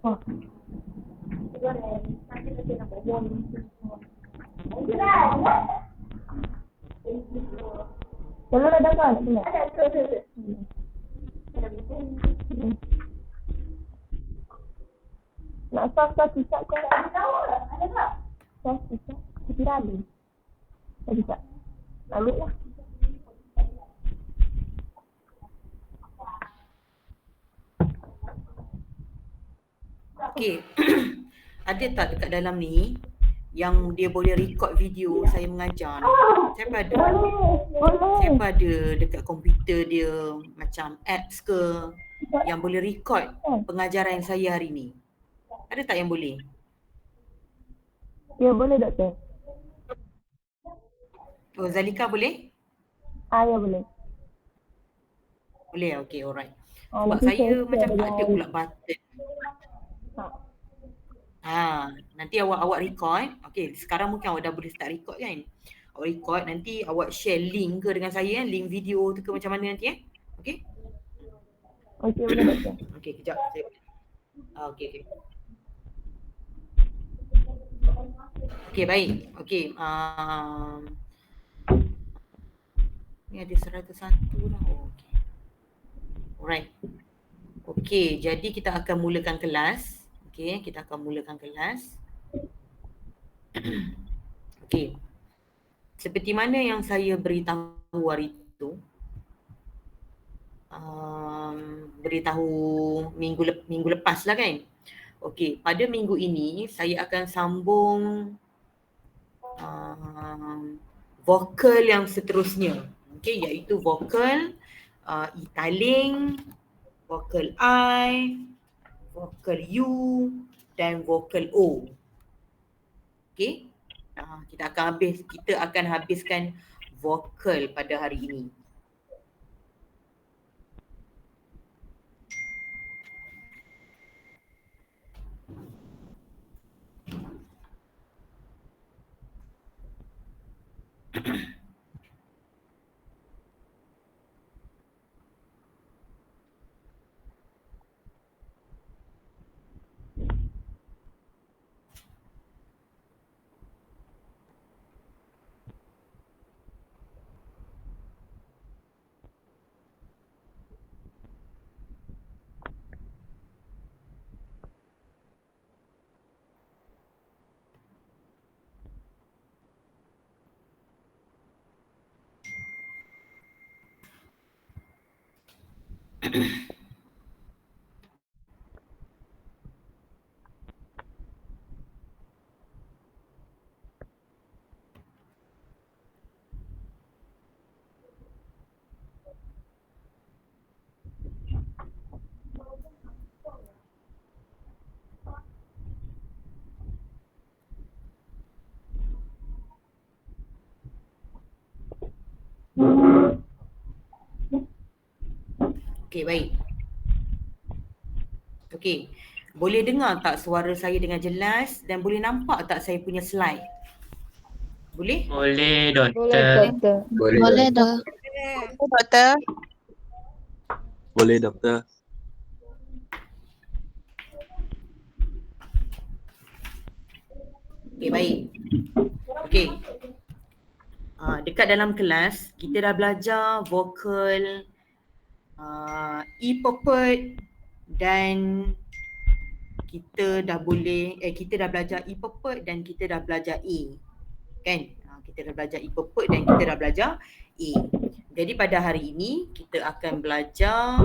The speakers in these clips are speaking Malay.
Oh. Kalau ada kan? Ada. Nak sos cicak ke? Ada tak? Sos cicak. Kita ada. Tak cicak. Ambil lah. Okey. Ada tak dekat dalam ni yang dia boleh record video saya mengajar ni? Siapa ada? Siapa ada dekat komputer dia macam apps ke yang boleh record pengajaran saya hari ni? Ada tak yang boleh? Ya, boleh doktor. Oh, Zalika boleh? Ya boleh. Boleh, okey, alright. Ah, Sebab nanti saya macam share tak ada dengan pula button. Nanti awak record. Okey, sekarang mungkin awak dah boleh start record kan? Awak record, nanti awak share link ke dengan saya, link video tu ke macam mana nanti Okey? Okey, boleh doktor. Okey, kejap. Okey. Okey, baik. Okey, ni ada 101 lah. Oh, okey. Alright. Okey, jadi kita akan mulakan kelas. Okey, kita akan mulakan kelas. Okey. Seperti mana yang saya beritahu hari itu, beritahu minggu lepas lah kan. Okey, pada minggu ini saya akan sambung vokal yang seterusnya. Okey, iaitu vokal Italing, vokal I, vokal U dan vokal O. Okey. Kita akan habiskan vokal pada hari ini. Okey, baik. Okey. Boleh dengar tak suara saya dengan jelas dan boleh nampak tak saya punya slide? Boleh? Boleh, doktor. Boleh, doktor. Boleh, doktor. Okey, baik. Okey. Dekat dalam kelas, kita dah belajar vokal E pepet dan kita dah belajar E pepet dan kita dah belajar A. Kan? Kita dah belajar E pepet dan kita dah belajar A. Jadi pada hari ini kita akan belajar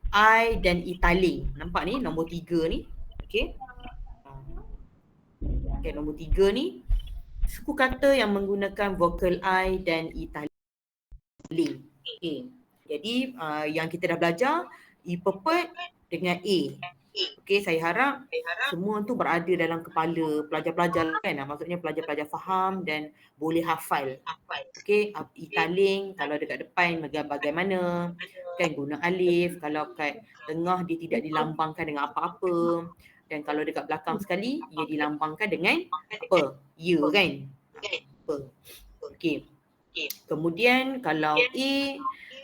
I dan Italing. Nampak ni nombor 3 ni. Okey. Okay, nombor 3 ni suku kata yang menggunakan vokal I dan Italing. Okay. Jadi yang kita dah belajar E pepet dengan A. Okey, saya harap semua tu berada dalam kepala pelajar-pelajar kan. Maksudnya pelajar-pelajar faham dan boleh hafal. Okey, Italing kalau dekat depan bagaimana, kan guna alif, kalau kat tengah dia tidak dilambangkan dengan apa-apa. Dan kalau dekat belakang sekali, ia dilambangkan dengan apa? Ya kan? Apa? Okey. Kemudian kalau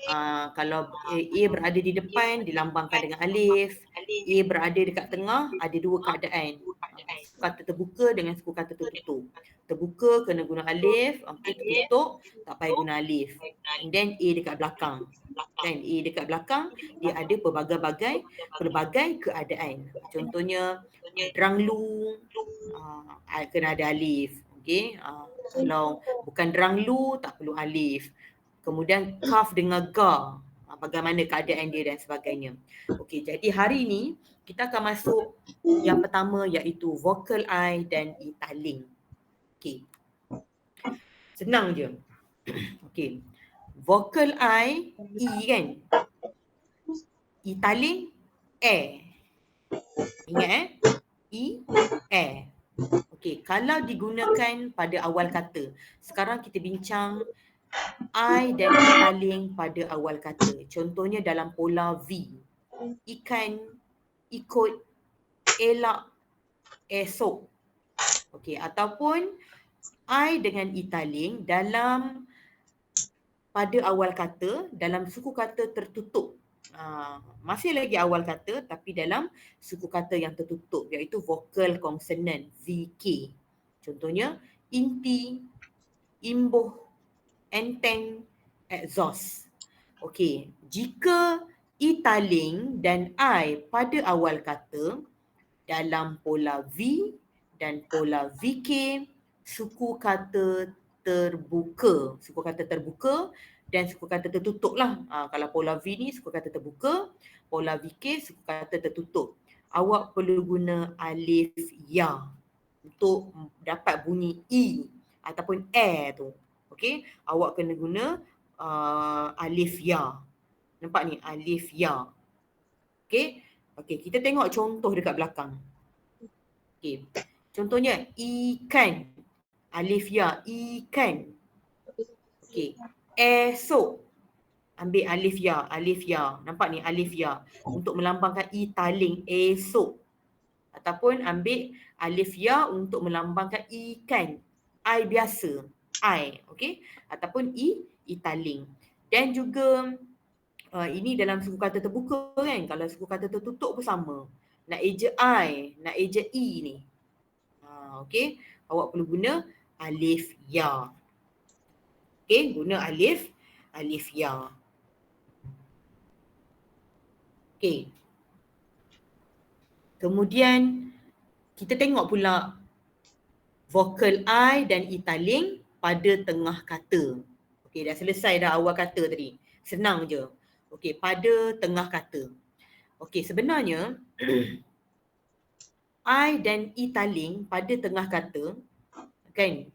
A berada di depan dilambangkan dengan alif, A berada dekat tengah, ada dua keadaan. Suku kata terbuka dengan suku kata tertutup. Terbuka kena guna alif, okey, tertutup tak payah guna alif. And then A dekat belakang. Kan, A dekat belakang dia ada pelbagai keadaan. Contohnya dranglu kena ada alif. Okey, kalau bukan dranglu tak perlu alif. Kemudian kaf dengan ga, bagaimana keadaan dia dan sebagainya. Okey, jadi hari ini kita akan masuk yang pertama iaitu vokal I dan I taling. Okey. Senang je. Okey. Vokal I kan. I taling Ingat I Okey, kalau digunakan pada awal kata. Sekarang kita bincang I dan I taling pada awal kata. Contohnya dalam pola V. Ikan, ikut, elak, esok. Okey, ataupun I dengan I taling dalam pada awal kata dalam suku kata tertutup. Masih lagi awal kata tapi dalam suku kata yang tertutup iaitu vokal konsonan VK. Contohnya inti, imbuh, enteng, exhaust. Okey, jika I taling dan I pada awal kata dalam pola V dan pola VK, suku kata terbuka. Suku kata terbuka dan suku kata tertutup lah. Kalau pola V ni suku kata terbuka, pola VK suku kata tertutup. Awak perlu guna alif ya untuk dapat bunyi I ataupun tu. Okey, awak kena guna alif ya. Nampak ni alif ya. Okey. Okey, kita tengok contoh dekat belakang. Okey. Contohnya ikan. Alif ya, ikan. Okey. Esok. Ambil alif ya. Nampak ni alif ya untuk melambangkan I taling esok. Ataupun ambil alif ya untuk melambangkan ikan. I biasa. I, okey. Ataupun I taling. Dan juga ini dalam suku kata terbuka kan. Kalau suku kata tertutup pun sama. Nak eja I, nak eja I ni. Okey. Awak perlu guna alif ya. Okey, guna alif ya. Okey. Kemudian kita tengok pula vokal I dan I taling pada tengah kata. Okey, dah selesai dah awal kata tadi. Senang je. Okey, pada tengah kata. Okey, sebenarnya I dan I taling pada tengah kata kan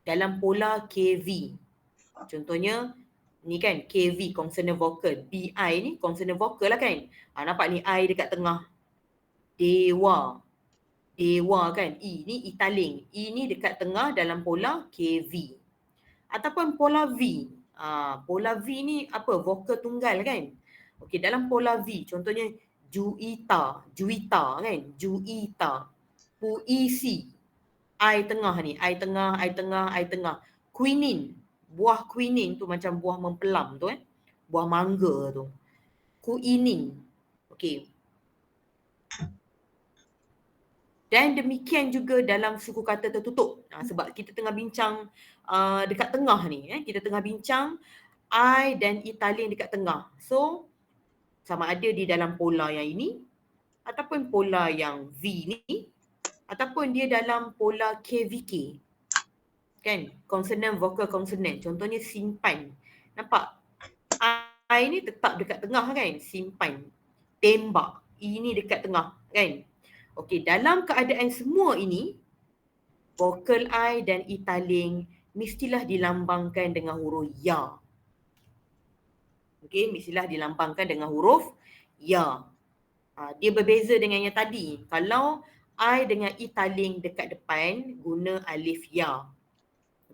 dalam pola KV. Contohnya ni kan KV consonant vokal. BI ni consonant vokal lah kan. Nampak ni I dekat tengah. Dewa. Dewa kan. I ni I taling. I ni dekat tengah dalam pola KV. Ataupun pola V. Pola V ni apa? Vokal tunggal kan. Okey, dalam pola V contohnya Juita kan. Juita. Puisi. I tengah ni. I tengah. Quinine. Buah quinine tu macam buah mempelam tu buah mangga tu. Quinine. Okey. Dan demikian juga dalam suku kata tertutup. Sebab kita tengah bincang dekat tengah ni. Kita tengah bincang I dan I taling dekat tengah. So, sama ada di dalam pola yang ini ataupun pola yang V ni ataupun dia dalam pola KVK. Kan? Konsonan, vokal konsonan. Contohnya simpan. Nampak? I ni tetap dekat tengah kan? Simpan. Tembak. I ni dekat tengah kan? Okey, dalam keadaan semua ini, vokal I dan I taling mestilah dilambangkan dengan huruf ya. Okey, mestilah dilambangkan dengan huruf ya. Dia berbeza dengan yang tadi. Kalau I dengan I taling dekat depan, guna alif ya.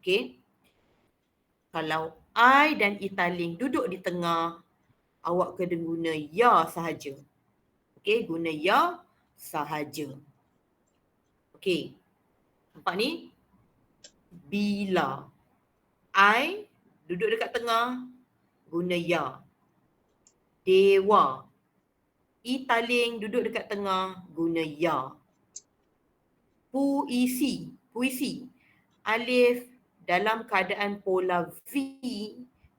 Okey. Kalau I dan I taling duduk di tengah, awak kena guna ya sahaja. Okey, guna ya sahaja. Okey. Nampak ni? Bila I duduk dekat tengah, guna ya. Dewa. I taling duduk dekat tengah, guna ya. Puisi. Alif dalam keadaan pola V,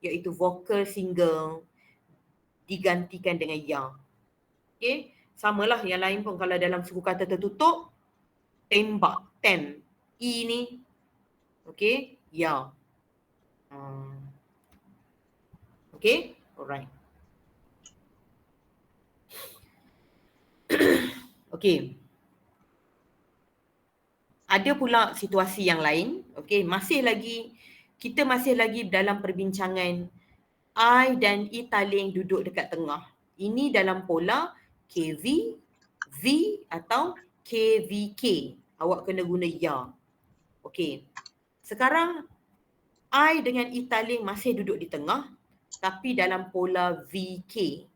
iaitu vokal single, digantikan dengan ya. Okay, samalah yang lain pun kalau dalam suku kata tertutup, tembak, I ni, okay, ya. Okay, alright. Okay. Ada pula situasi yang lain, okay, kita masih lagi dalam perbincangan I dan I taling duduk dekat tengah. Ini dalam pola KV, V atau KVK. Awak kena guna ya. Okay. Sekarang I dengan I taling masih duduk di tengah tapi dalam pola VK.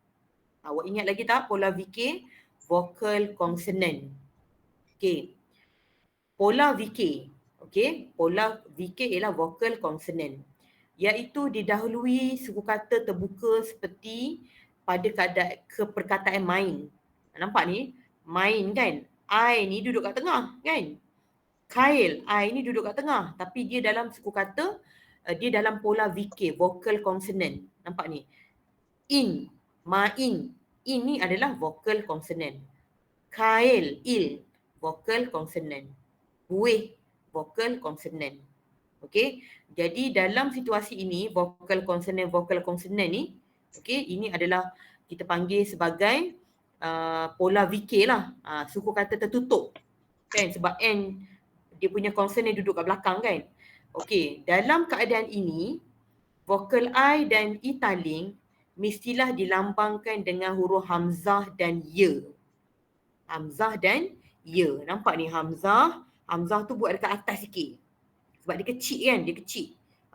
Awak ingat lagi tak pola VK? Vocal consonant. Okay. Pola VK. Okay. Pola VK ialah vocal consonant. Iaitu didahului suku kata terbuka seperti pada perkataan main. Nampak ni? Main kan? I ni duduk kat tengah kan? Kyle, I ni duduk kat tengah. Tapi dia dalam suku kata, dia dalam pola VK, vocal consonant. Nampak ni? In, main. In ni adalah vocal consonant. Kyle, il, vocal consonant. Buih, vocal consonant. Okay, jadi dalam situasi ini vocal consonant ni, okay, ini adalah kita panggil sebagai pola VK lah, suku kata tertutup kan, sebab N dia punya consonant duduk kat belakang kan. Okay, dalam keadaan ini vokal I dan I taling mestilah dilambangkan dengan huruf hamzah dan ya. Hamzah dan ya. Nampak ni hamzah tu buat dekat atas sikit. Sebab dia kecil kan, dia kecil.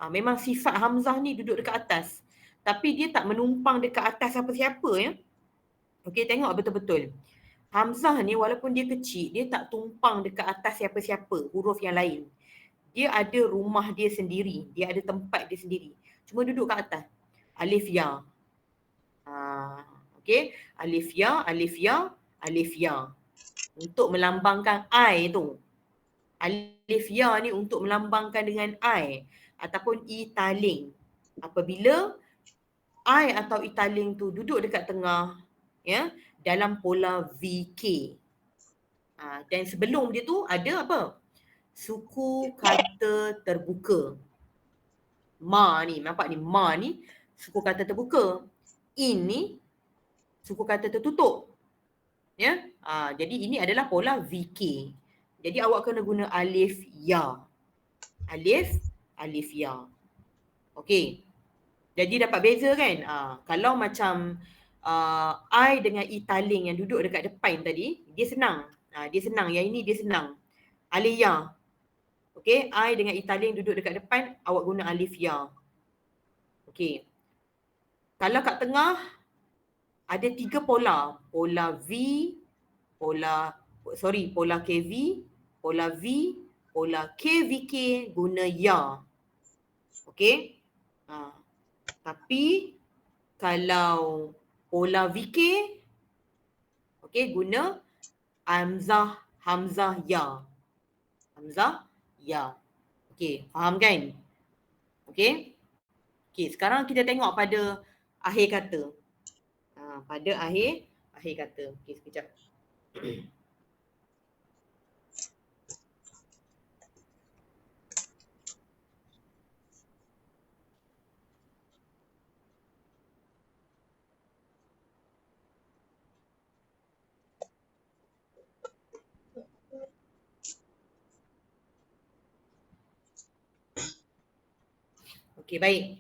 Memang sifat hamzah ni duduk dekat atas. Tapi dia tak menumpang dekat atas siapa-siapa ya. Okey, tengok betul-betul. Hamzah ni walaupun dia kecil, dia tak tumpang dekat atas siapa-siapa, huruf yang lain. Dia ada rumah dia sendiri, dia ada tempat dia sendiri. Cuma duduk kat atas. Alif ya. Okey, alif ya, alif ya, alif ya. Untuk melambangkan I tu. Alif ya ni untuk melambangkan dengan I ataupun I taling. Apabila I atau I taling tu duduk dekat tengah ya, dalam pola VK. Dan sebelum dia tu ada apa? Suku kata terbuka. Ma ni, nampak ni, ma ni suku kata terbuka. In ni suku kata tertutup. Ya. Jadi ini adalah pola VK. Jadi awak kena guna alif ya. Alif ya. Okey. Jadi dapat beza kan? Kalau macam I dengan I taling yang duduk dekat depan tadi, dia senang. Dia senang. Yang ini dia senang. Alif ya. Okey, I dengan I taling duduk dekat depan, awak guna alif ya. Okey. Kalau kat tengah ada 3 pola. Pola V, pola KV, pola V, pola KVK guna ya. Okey. Tapi kalau pola VK, okey, guna hamzah ya. Hamzah ya. Okey, faham kan? Okey. Okey, sekarang kita tengok pada akhir kata. Pada akhir kata. Okey, sekejap. Okey, baik.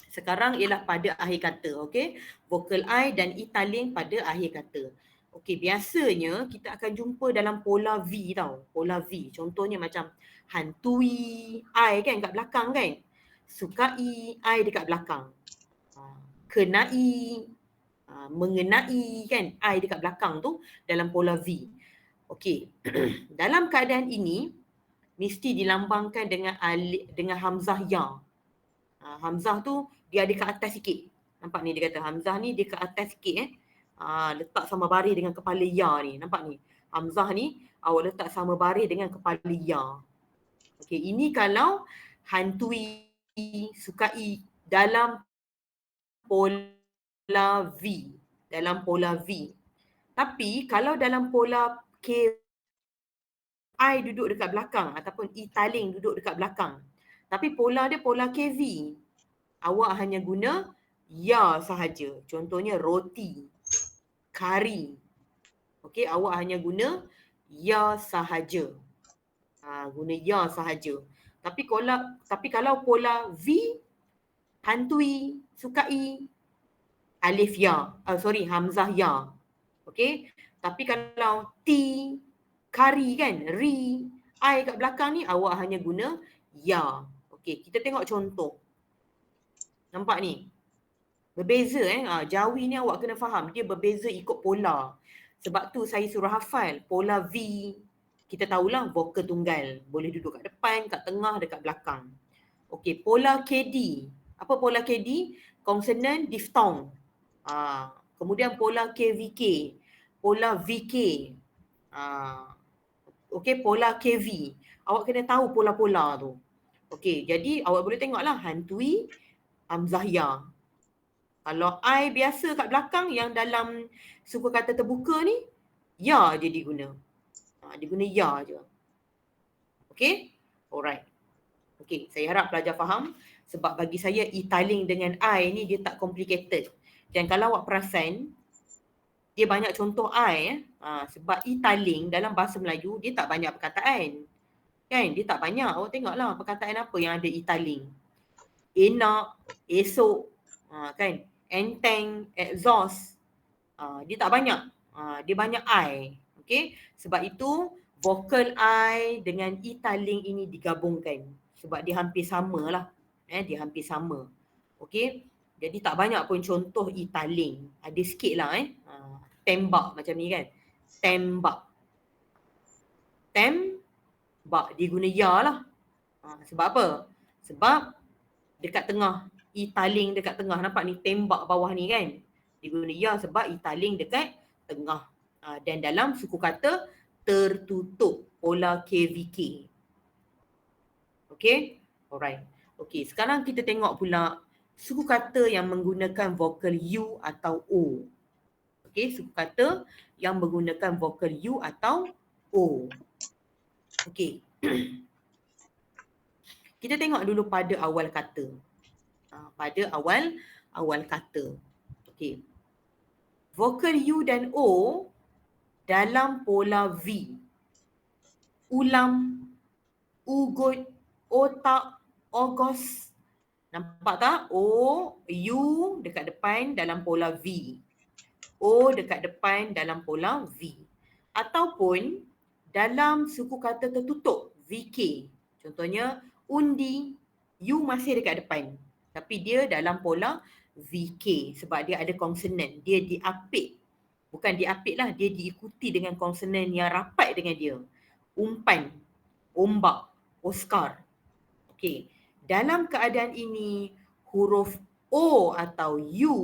Sekarang ialah pada akhir kata, okey. Vokal I dan I taling pada akhir kata. Okey, biasanya kita akan jumpa dalam pola V tau. Pola V. Contohnya macam hantui I kan kat belakang kan. Sukai I dekat belakang. Kenai, mengenai kan I dekat belakang tu dalam pola V. Okey. Dalam keadaan ini mesti dilambangkan dengan hamzah ya. Hamzah tu dia ada kat atas sikit. Nampak ni dia kata hamzah ni dia kat atas sikit Letak sama baris dengan kepala ya ni. Nampak ni? Hamzah ni awak letak sama baris dengan kepala ya. Okey, ini kalau hantui, sukai dalam pola V. Dalam pola V. Tapi kalau dalam pola K, I duduk dekat belakang ataupun I taling duduk dekat belakang. Tapi pola dia pola KV. Awak hanya guna ya sahaja. Contohnya roti, kari. Okey, awak hanya guna ya sahaja. Guna ya sahaja. Tapi kalau pola V, hantui, sukai, alif ya. Hamzah ya. Okey. Tapi kalau T, kari kan, ri, I kat belakang ni awak hanya guna ya. Okey, kita tengok contoh. Nampak ni? Berbeza Jawi ni awak kena faham, dia berbeza ikut pola. Sebab tu saya suruh hafal pola V. Kita tahulah vokal tunggal, boleh duduk kat depan, kat tengah, dekat belakang. Okey, pola KD. Apa pola KD? Konsonan diftong. Kemudian pola KVK, pola VK. Okey, pola KV. Awak kena tahu pola-pola tu. Okey, jadi awak boleh tengoklah hantui, hamzah ya. Kalau I biasa kat belakang yang dalam suku kata terbuka ni, ya je diguna. Dia guna ya je. Okey? Alright. Okey, saya harap pelajar faham. Sebab bagi saya e-tiling dengan I ni dia tak complicated. Dan kalau awak perasan, dia banyak contoh I. Sebab e-tiling dalam bahasa Melayu, dia tak banyak perkataan. Kan? Dia tak banyak. Awak tengoklah perkataan apa yang ada e-tiling. Enak, esok, kan? Enteng, exhaust. Dia tak banyak. Dia banyak I. Okey? Sebab itu vokal I dengan e-tiling ini digabungkan. Sebab dia hampir sama lah. Dia hampir sama. Okey? Jadi tak banyak pun contoh e-tiling. Ada sikit lah tembak macam ni kan. Tembak. Tembak. Dia guna ya lah. Sebab apa? Sebab dekat tengah. E-tiling dekat tengah. Nampak ni tembak bawah ni kan. Dia guna ya sebab e-tiling dekat tengah. Dan dalam suku kata tertutup. Pola KVK. Okay? Alright. Okay, sekarang kita tengok pula suku kata yang menggunakan vokal U atau O. Okay, suku kata yang menggunakan vokal U atau O. Okay. Kita tengok dulu pada awal kata. Pada awal kata. Okay. Vokal U dan O dalam pola V. Ulam, ugut, otak, ogos. Nampak tak? O, U dekat depan dalam pola V. O dekat depan dalam pola V. Ataupun dalam suku kata tertutup, VK. Contohnya, undi, U masih dekat depan. Tapi dia dalam pola VK sebab dia ada konsonan. Dia diapit. Bukan diapit lah, dia diikuti dengan konsonan yang rapat dengan dia. Umpan, ombak, Oscar. Okey. Dalam keadaan ini, huruf O atau U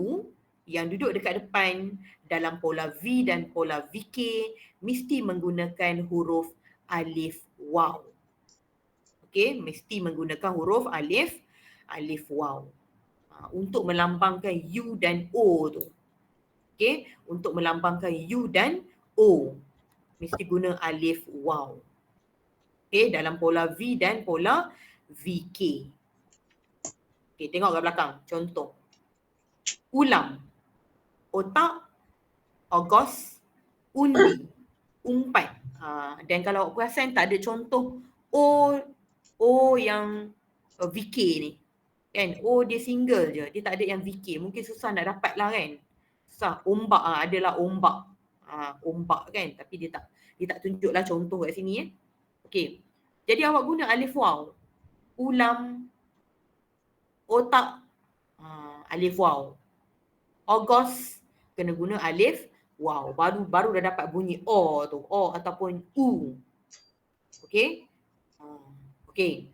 yang duduk dekat depan dalam pola V dan pola VK mesti menggunakan huruf alif waw. Okey, mesti menggunakan huruf alif waw. Untuk melambangkan U dan O tu. Okey, untuk melambangkan U dan O mesti guna alif waw. Okey, dalam pola V dan pola VK. Okey, tengok kat belakang. Contoh. Ulam, otak, ogos, undi, umpat. Dan kalau awak perasan tak ada contoh O yang VK ni. Kan? O dia single je. Dia tak ada yang VK. Mungkin susah nak dapat lah kan. Susah. Ombak adalah ombak. Ombak kan. Tapi dia tak tunjuklah contoh kat sini. Okey. Jadi awak guna alif waw. Ulam, otak, alif waw. Ogos, kena guna alif waw. Baru dah dapat bunyi O tu. O ataupun U. Okey? Okey.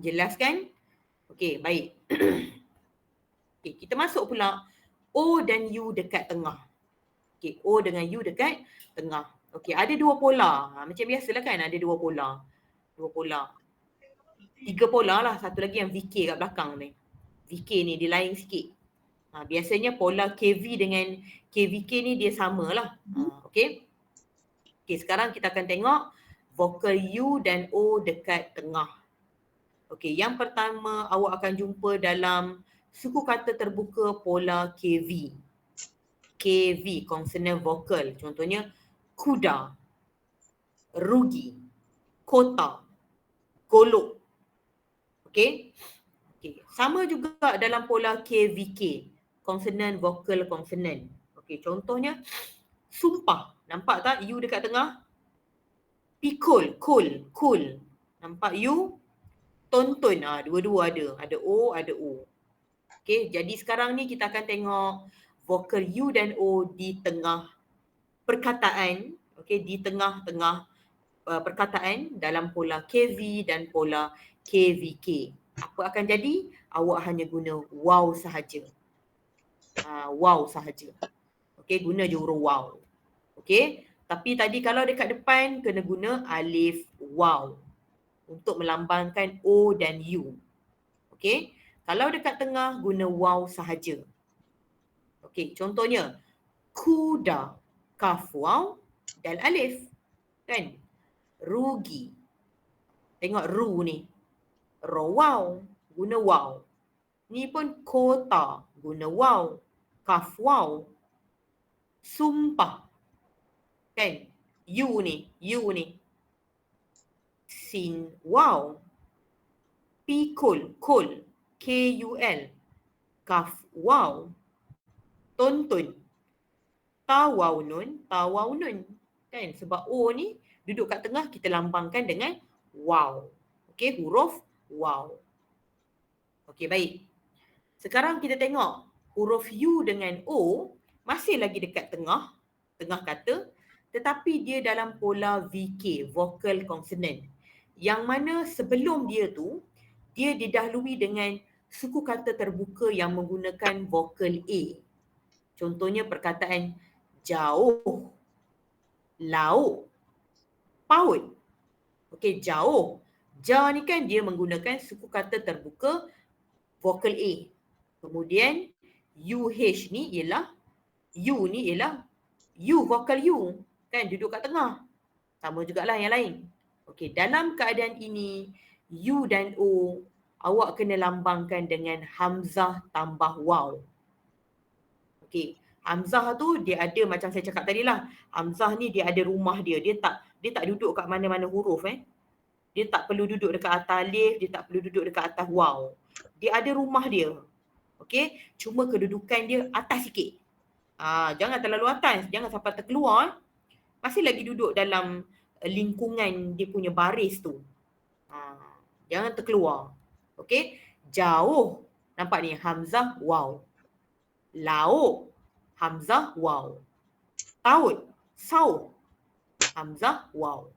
Jelas kan? Okey, baik. Okay, kita masuk pula O dan U dekat tengah. Okey, O dengan U dekat tengah. Okey, ada dua pola. Macam biasalah kan, ada dua pola. Dua pola. 3 pola lah, satu lagi yang VK kat belakang ni. VK ni dia lain sikit. Biasanya pola KV dengan KVK ni dia samalah. Okey. Okey, sekarang kita akan tengok vokal U dan O dekat tengah. Okey, yang pertama awak akan jumpa dalam suku kata terbuka pola KV. KV, consonant vokal. Contohnya kuda, rugi, kota, golok. Okey? Okey, sama juga dalam pola KVK, consonant vokal consonant. Okey, contohnya sumpah. Nampak tak U dekat tengah? Pikul, cool. Nampak U? Tonton. Dua-dua ada. Ada O, ada O. Okey, jadi sekarang ni kita akan tengok vokal U dan O di tengah perkataan. Okey, di tengah-tengah perkataan dalam pola KV dan pola KVK. Apa akan jadi? Awak hanya guna wow sahaja. Wow sahaja. Okey, guna je huruf wow. Okey, tapi tadi kalau dekat depan kena guna alif wow untuk melambangkan O dan U. Okey, kalau dekat tengah guna wow sahaja. Okey, contohnya kuda, kaf wow dan alif. Kan? Rugi. Tengok ru ni. Ro wow, guna wow. Ni pun kota, guna wow. Kaf wow. Sumpah. Kan? U ni. Sin wow. Pikul, kul. K-U-L. Kaf wow. Tonton. Tawaunun. Kan? Sebab O ni duduk kat tengah, kita lambangkan dengan wow. Okey, huruf wow. Okey, baik. Sekarang kita tengok huruf U dengan O masih lagi dekat tengah kata, tetapi dia dalam pola VK, vocal consonant. Yang mana sebelum dia tu, dia didahului dengan suku kata terbuka yang menggunakan vokal A. Contohnya perkataan jauh, lauk, paut. Okey, jauh. Ja ni kan dia menggunakan suku kata terbuka vokal A. Kemudian UH ni ialah U vokal U. Kan duduk kat tengah. Sama jugalah yang lain. Okey, dalam keadaan ini U dan O awak kena lambangkan dengan hamzah tambah waw. Okey, hamzah tu dia ada macam saya cakap tadi lah. Hamzah ni dia ada rumah dia. Dia tak duduk kat mana-mana huruf Dia tak perlu duduk dekat atas alif, dia tak perlu duduk dekat atas waw. Dia ada rumah dia. Okey, cuma kedudukan dia atas sikit. Jangan terlalu atas, jangan sampai terkeluar. Masih lagi duduk dalam lingkungan dia punya baris tu. Jangan terkeluar. Okey, jauh. Nampak ni hamzah waw. Lauk, hamzah waw. Taut, sauh, hamzah waw.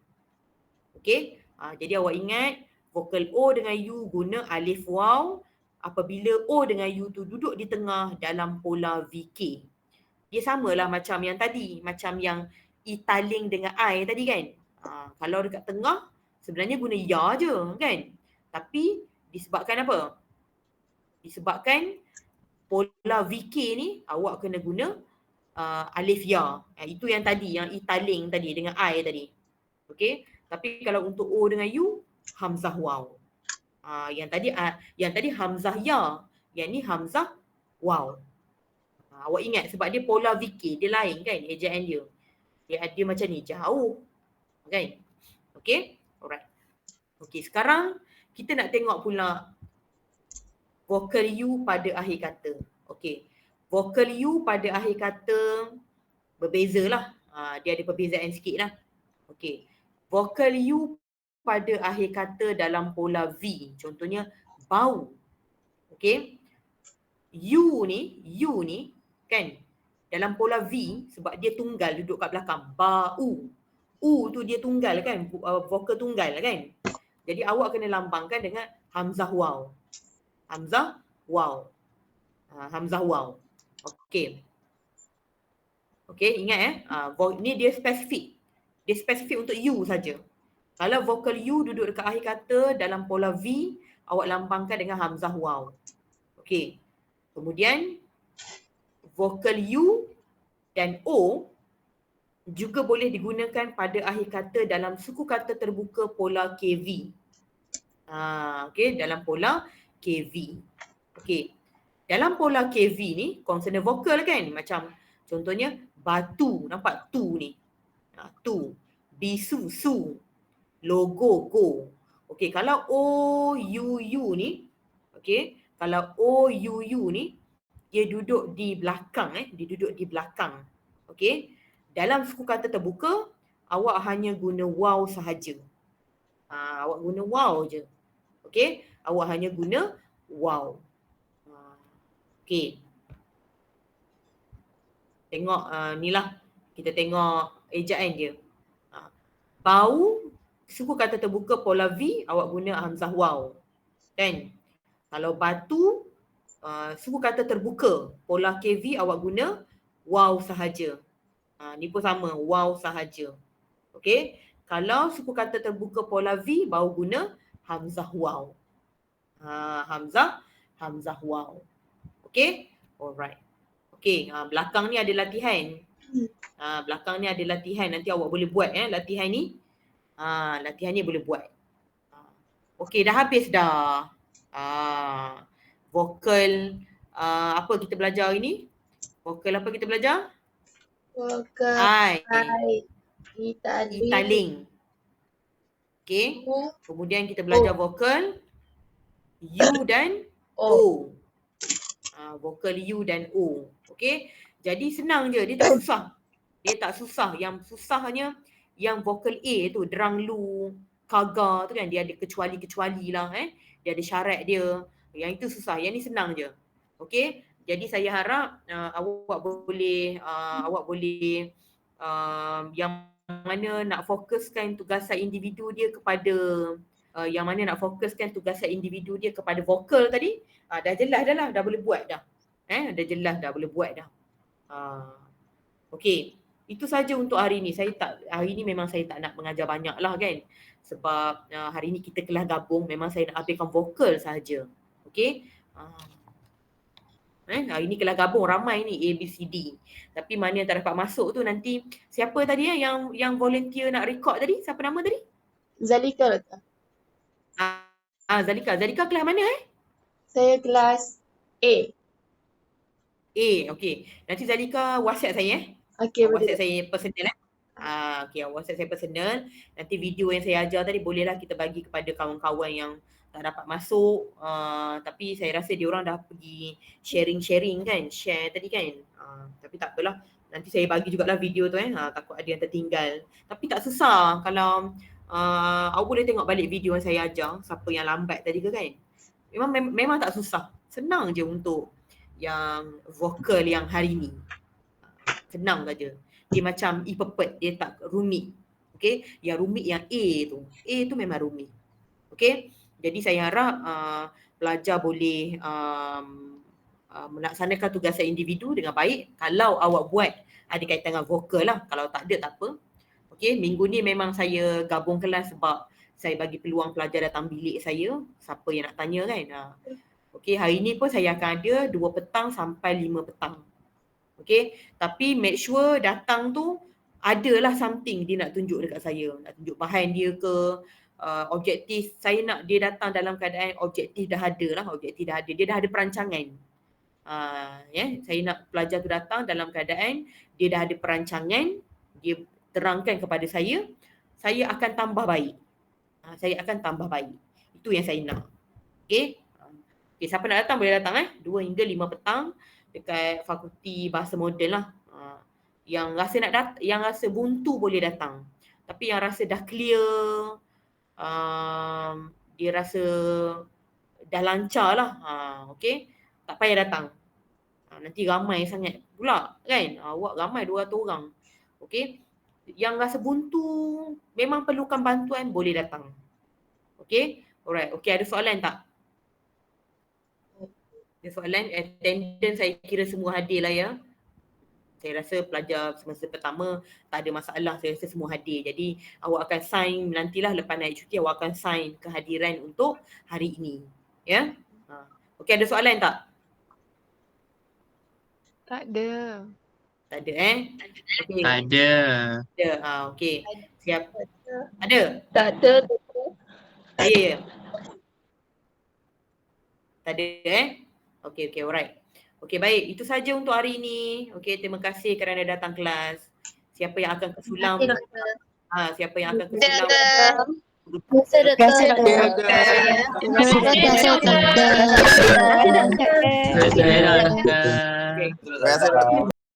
Okey, jadi awak ingat vokal O dengan U guna alif waw apabila O dengan U tu duduk di tengah dalam pola VK. Dia samalah macam yang tadi, macam yang italing dengan I tadi kan. Kalau dekat tengah sebenarnya guna ya je kan. Tapi disebabkan apa? Disebabkan pola VK ni awak kena guna alif ya. Itu yang tadi, yang italing tadi dengan I tadi. Okey, tapi kalau untuk O dengan U hamzah waw. Yang tadi hamzah ya, yang ni hamzah waw. Awak ingat sebab dia pola VK, dia lain kan ejaan dia. Dia ada macam ni, jauh. Kan? Okey? Alright. Okey, sekarang kita nak tengok pula vokal U pada akhir kata. Okey. Vokal U pada akhir kata berbezalah. Dia ada perbezaan sikit lah. Okey. Vokal U pada akhir kata dalam pola V. Contohnya bau. Okey. U ni kan dalam pola V sebab dia tunggal duduk kat belakang. Bau. U tu dia tunggal kan, vokal tunggal kan. Jadi awak kena lambangkan dengan hamzah waw. Hamzah waw. Hamzah waw. Okey. Okay, ingat ni dia spesifik. Dia spesifik untuk you saja. Kalau vokal U duduk dekat akhir kata dalam pola V, awak lambangkan dengan hamzah waw. Okay. Kemudian vokal U dan O juga boleh digunakan pada akhir kata dalam suku kata terbuka pola KV. Okay, dalam pola KV. Okay. Dalam pola KV ni, konsonant vokal kan? Macam contohnya batu, nampak tu ni. Tu. Bisu, su. Logo, go. Okay, kalau O, U ni, okay, kalau O, U ni, dia duduk di belakang, dia duduk di belakang. Okay, dalam suku kata terbuka, awak hanya guna waw sahaja. Awak guna waw je. Okay, awak hanya guna waw. Okay. Tengok ni lah, kita tengok ejaan dia. Bau, suku kata terbuka pola V, awak guna hamzah waw. Kan? Kalau batu, suku kata terbuka pola KV, awak guna waw sahaja. Ni pun sama, waw sahaja. Okay? Kalau suku kata terbuka pola V, bau guna hamzah waw. Hamzah waw. Okay? Alright. Okay, belakang ni ada latihan. Belakang ni ada latihan. Nanti awak boleh buat latihan ni. Latihan ni boleh buat. Okay, dah habis dah. Vokal apa kita belajar hari ni? Vokal apa kita belajar? Vokal I. Italing. Okay. Kemudian kita belajar vokal U dan O. Vokal U dan O. Okay. Jadi senang je. Dia tak susah. Dia tak susah. Yang susahnya yang vokal A tu. Derang, lu, kaga tu kan. Dia ada kecuali-kecuali lah. Dia ada syarat dia. Yang itu susah. Yang ni senang je. Okay. Jadi saya harap awak boleh yang mana nak fokuskan tugasan individu dia kepada kepada vokal tadi, dah jelas dah lah, dah boleh buat dah. Dah jelas dah boleh buat dah. Okey, itu saja untuk hari ni. Hari ni memang saya tak nak mengajar banyak lah kan. Sebab hari ni kita kelas gabung, memang saya nak habiskan vokal sahaja. Okey. Hari ni kelas gabung ramai ni A, B, C, D. Tapi mana yang tak dapat masuk tu nanti siapa tadi yang volunteer nak record tadi? Siapa nama tadi? Zalika. Zalika. Zalika kelas mana Saya kelas A. Okey. Nanti Zalika WhatsApp saya Okey, WhatsApp saya personal okey, WhatsApp saya personal. Nanti video yang saya ajar tadi bolehlah kita bagi kepada kawan-kawan yang tak dapat masuk, tapi saya rasa diorang dah pergi sharing kan, share tadi kan. Tapi tak apalah, nanti saya bagi jugalah video tu takut ada yang tertinggal. Tapi tak susah kalau awak boleh tengok balik video yang saya ajar, siapa yang lambat tadi ke kan. Memang tak susah. Senang je untuk yang vokal yang hari ni. Senang saja. Dia macam ipepet, dia tak rumit. Okey, yang rumit yang A tu memang rumit. Okey. Jadi saya harap pelajar boleh melaksanakan tugasan individu dengan baik. Kalau awak buat ada kaitan dengan vokal lah. Kalau tak ada, tak apa. Okey, minggu ni memang saya gabung kelas sebab saya bagi peluang pelajar datang bilik saya. Siapa yang nak tanya kan. Okey, hari ni pun saya akan ada 2 petang sampai 5 petang. Okey, tapi make sure datang tu adalah something dia nak tunjuk dekat saya. Nak tunjuk bahan dia ke, objektif. Saya nak dia datang dalam keadaan objektif dah ada lah. Dia dah ada perancangan. Saya nak pelajar tu datang dalam keadaan dia dah ada perancangan. Dia terangkan kepada saya akan tambah baik. Itu yang saya nak. Okey. Okay, siapa nak datang boleh datang 2 hingga 5 petang dekat Fakulti Bahasa Moden lah. Yang rasa buntu boleh datang. Tapi yang rasa dah clear, dia rasa dah lancar lah. Okey. Tak payah datang. Nanti ramai sangat pula kan. Awak ramai 200 orang. Okey. Yang rasa buntu, memang perlukan bantuan, boleh datang. Okey. Alright. Okey, ada soalan tak? Ada soalan? Attendance saya kira semua hadir lah ya. Saya rasa pelajar semester pertama tak ada masalah, saya rasa semua hadir. Jadi awak akan sign nantilah lepas naik cuti, awak akan sign kehadiran untuk hari ini. Ya. Okey, ada soalan tak? Tak ada. Tak ada Okey. Ada. Ada. Okey. Siap. Ada? Tak ada. Ya. Tak ada Okey, alright. Okey, baik. Itu saja untuk hari ini. Okey, terima kasih kerana datang kelas. Siapa yang akan kesulam? Siapa yang akan kesulam? Terima kasih, doktor. Terima kasih, doktor. Ada. Okey. Terima kasih.